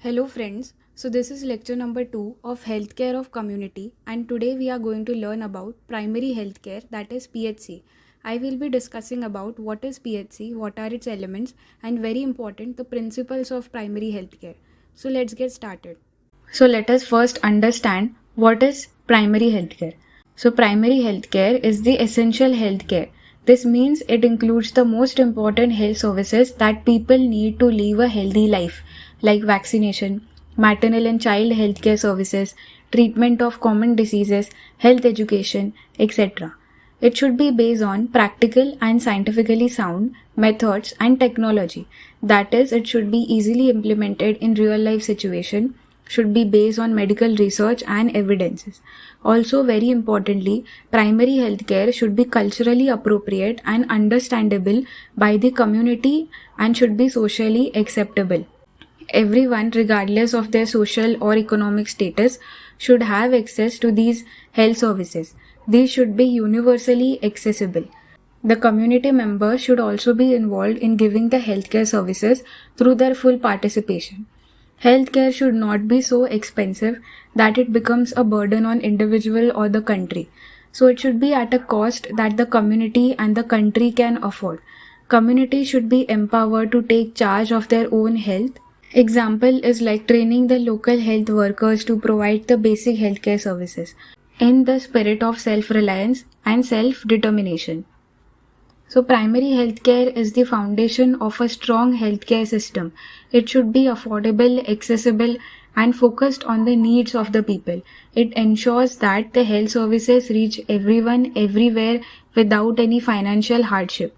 Hello friends, so this is lecture number 2 of Healthcare of Community, and today we are going to learn about primary healthcare, that is PHC. I will be discussing about what is PHC, what are its elements, and very important, the principles of primary healthcare. So let's get started. So let us first understand what is primary healthcare. So primary healthcare is the essential healthcare. This means it includes the most important health services that people need to live a healthy life, like vaccination, maternal and child healthcare services, treatment of common diseases, health education, etc. It should be based on practical and scientifically sound methods and technology. That is, it should be easily implemented in real life situation, should be based on medical research and evidences. Also, very importantly, primary healthcare should be culturally appropriate and understandable by the community and should be socially acceptable. Everyone, regardless of their social or economic status, should have access to these health services. These should be universally accessible. The community members should also be involved in giving the healthcare services through their full participation. Healthcare should not be so expensive that it becomes a burden on individual or the country. So it should be at a cost that the community and the country can afford. Community should be empowered to take charge of their own health. Example is like training the local health workers to provide the basic healthcare services in the spirit of self-reliance and self-determination. So primary healthcare is the foundation of a strong healthcare system. It should be affordable, accessible, and focused on the needs of the people. It ensures that the health services reach everyone, everywhere, without any financial hardship.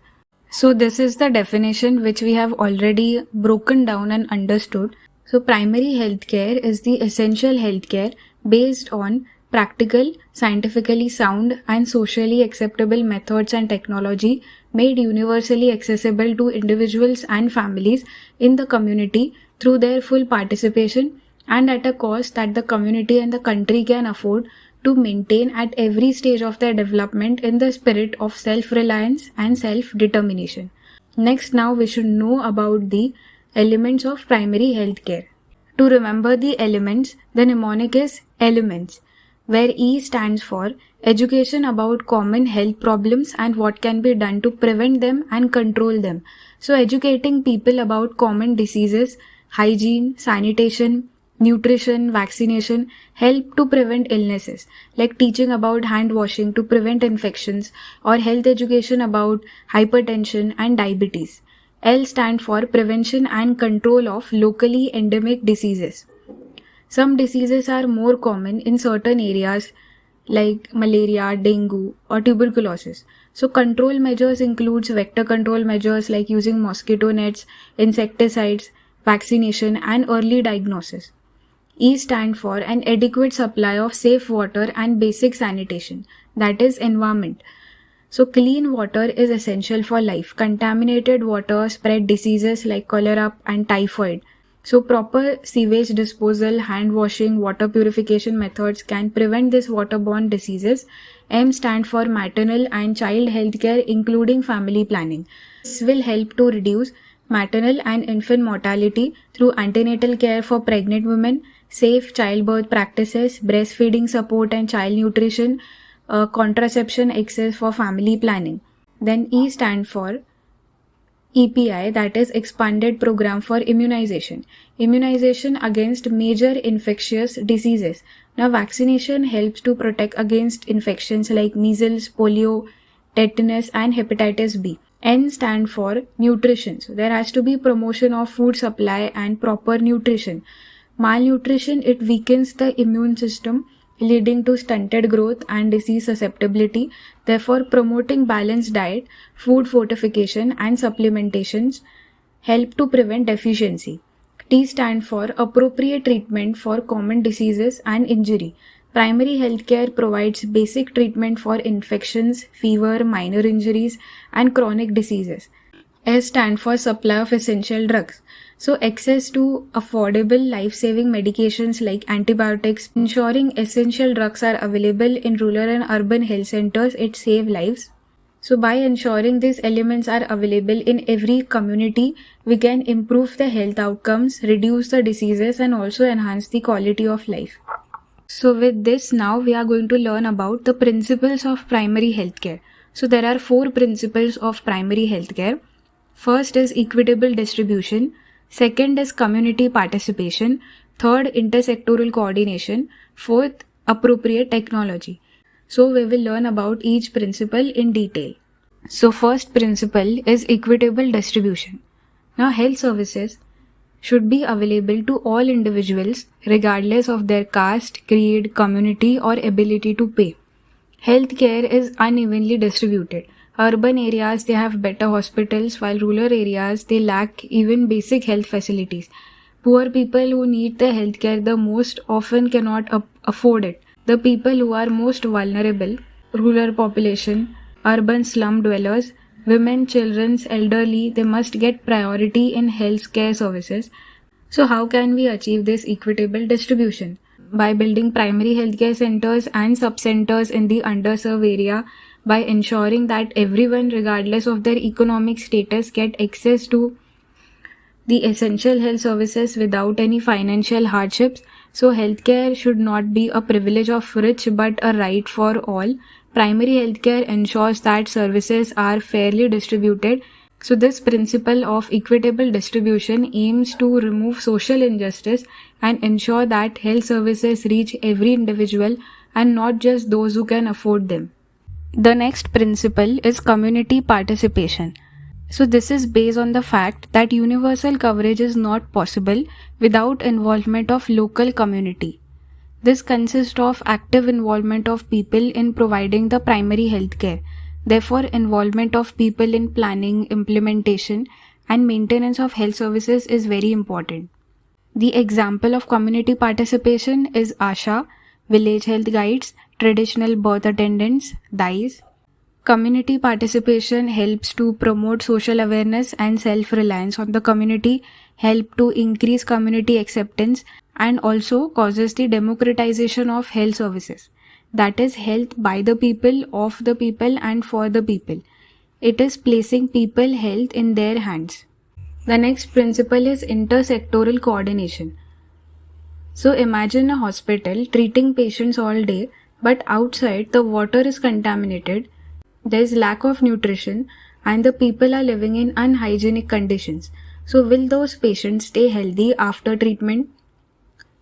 So this is the definition which we have already broken down and understood. So primary healthcare is the essential healthcare based on practical, scientifically sound and socially acceptable methods and technology made universally accessible to individuals and families in the community through their full participation and at a cost that the community and the country can afford to maintain at every stage of their development in the spirit of self-reliance and self-determination. Next, now we should know about the elements of primary healthcare. To remember the elements, the mnemonic is elements, where E stands for education about common health problems and what can be done to prevent them and control them. So educating people about common diseases, hygiene, sanitation, nutrition, vaccination help to prevent illnesses, like teaching about hand washing to prevent infections or health education about hypertension and diabetes. L stand for prevention and control of locally endemic diseases. Some diseases are more common in certain areas like malaria, dengue or tuberculosis. So control measures includes vector control measures like using mosquito nets, insecticides, vaccination and early diagnosis. E stand for an adequate supply of safe water and basic sanitation, that is environment. So clean water is essential for life. Contaminated water spread diseases like cholera and typhoid. So proper sewage disposal, hand washing, water purification methods can prevent these waterborne diseases. M stand for maternal and child health care including family planning. This will help to reduce maternal and infant mortality through antenatal care for pregnant women, safe childbirth practices, breastfeeding support and child nutrition, contraception access for family planning. Then E stand for EPI, that is Expanded Program for Immunization. Immunization against major infectious diseases. Now vaccination helps to protect against infections like measles, polio, tetanus and hepatitis B. N stand for nutrition. So there has to be promotion of food supply and proper nutrition. Malnutrition, it weakens the immune system, leading to stunted growth and disease susceptibility. Therefore, promoting balanced diet, food fortification and supplementations help to prevent deficiency. T stand for appropriate treatment for common diseases and injury. Primary healthcare provides basic treatment for infections, fever, minor injuries and chronic diseases. S stand for supply of essential drugs. So access to affordable life-saving medications like antibiotics, ensuring essential drugs are available in rural and urban health centers, it saves lives. So by ensuring these elements are available in every community, we can improve the health outcomes, reduce the diseases, and also enhance the quality of life. So with this, now we are going to learn about the principles of primary healthcare. So there are 4 principles of primary healthcare. First is equitable distribution. Second is community participation. Third, intersectoral coordination. Fourth, appropriate technology. So we will learn about each principle in detail. So first principle is equitable distribution. Now health services should be available to all individuals regardless of their caste, creed, community or ability to pay. Healthcare is unevenly distributed. Urban areas they have better hospitals while rural areas they lack even basic health facilities. Poor people who need the healthcare the most often cannot afford it. The people who are most vulnerable, rural population, urban slum dwellers, women, children, elderly, they must get priority in healthcare services. So how can we achieve this equitable distribution? By building primary healthcare centers and sub-centers in the underserved area, by ensuring that everyone regardless of their economic status get access to the essential health services without any financial hardships. So healthcare should not be a privilege of rich but a right for all. Primary healthcare ensures that services are fairly distributed. So this principle of equitable distribution aims to remove social injustice and ensure that health services reach every individual and not just those who can afford them. The next principle is community participation. So this is based on the fact that universal coverage is not possible without involvement of local community. This consists of active involvement of people in providing the primary health care. Therefore, involvement of people in planning, implementation, and maintenance of health services is very important. The example of community participation is ASHA, village health guides, traditional birth attendants, DICE. Community participation helps to promote social awareness and self-reliance on the community, help to increase community acceptance, and also causes the democratization of health services. That is health by the people, of the people, and for the people. It is placing people health in their hands. The next principle is intersectoral coordination. So imagine a hospital treating patients all day, but outside the water is contaminated, there is lack of nutrition, and the people are living in unhygienic conditions. So will those patients stay healthy after treatment?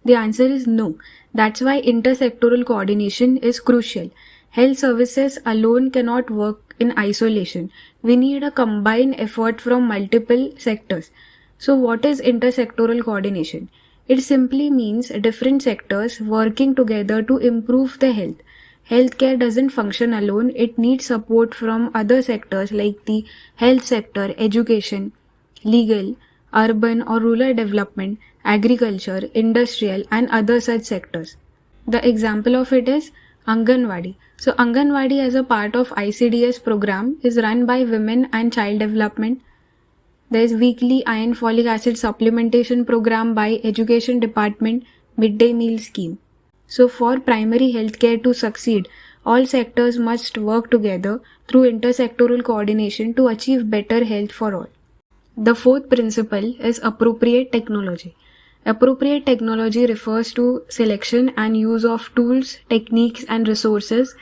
The answer is no. That's why intersectoral coordination is crucial. Health services alone cannot work in isolation. We need a combined effort from multiple sectors. So what is intersectoral coordination? It simply means different sectors working together to improve the health. Healthcare doesn't function alone, it needs support from other sectors like the health sector, education, legal, urban or rural development, agriculture, industrial and other such sectors. The example of it is Anganwadi. So Anganwadi as a part of ICDS program is run by Women and Child Development. There is weekly iron folic acid supplementation program by Education Department midday meal scheme. So for primary healthcare to succeed, all sectors must work together through intersectoral coordination to achieve better health for all. The fourth principle is appropriate technology. Appropriate technology refers to selection and use of tools, techniques and resources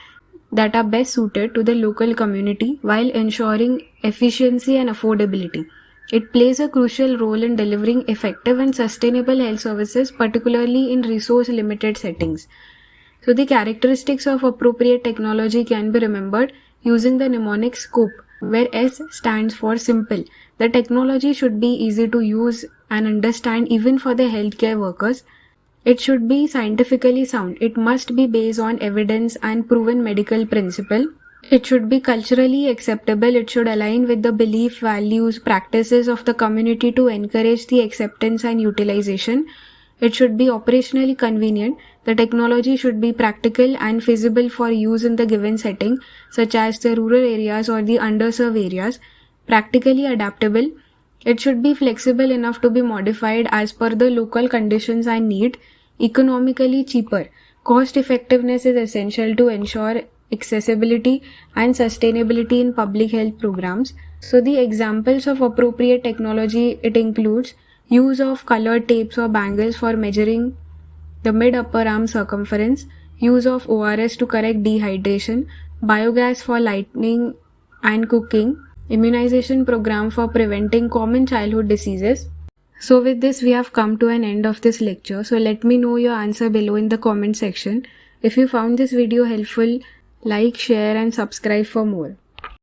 that are best suited to the local community while ensuring efficiency and affordability. It plays a crucial role in delivering effective and sustainable health services, particularly in resource-limited settings. So the characteristics of appropriate technology can be remembered using the mnemonic SCOPE, where S stands for simple. The technology should be easy to use and understand even for the healthcare workers. It should be scientifically sound. It must be based on evidence and proven medical principle. It should be culturally acceptable. It should align with the belief, values, practices of the community to encourage the acceptance and utilization. It should be operationally convenient. The technology should be practical and feasible for use in the given setting, such as the rural areas or the underserved areas. Practically adaptable. It should be flexible enough to be modified as per the local conditions and need. Economically cheaper. Cost effectiveness is essential to ensure accessibility, and sustainability in public health programs. So the examples of appropriate technology, it includes use of colored tapes or bangles for measuring the mid-upper arm circumference, use of ORS to correct dehydration, biogas for lighting and cooking, immunization program for preventing common childhood diseases. So with this, we have come to an end of this lecture. So let me know your answer below in the comment section. If you found this video helpful, like, share and subscribe for more.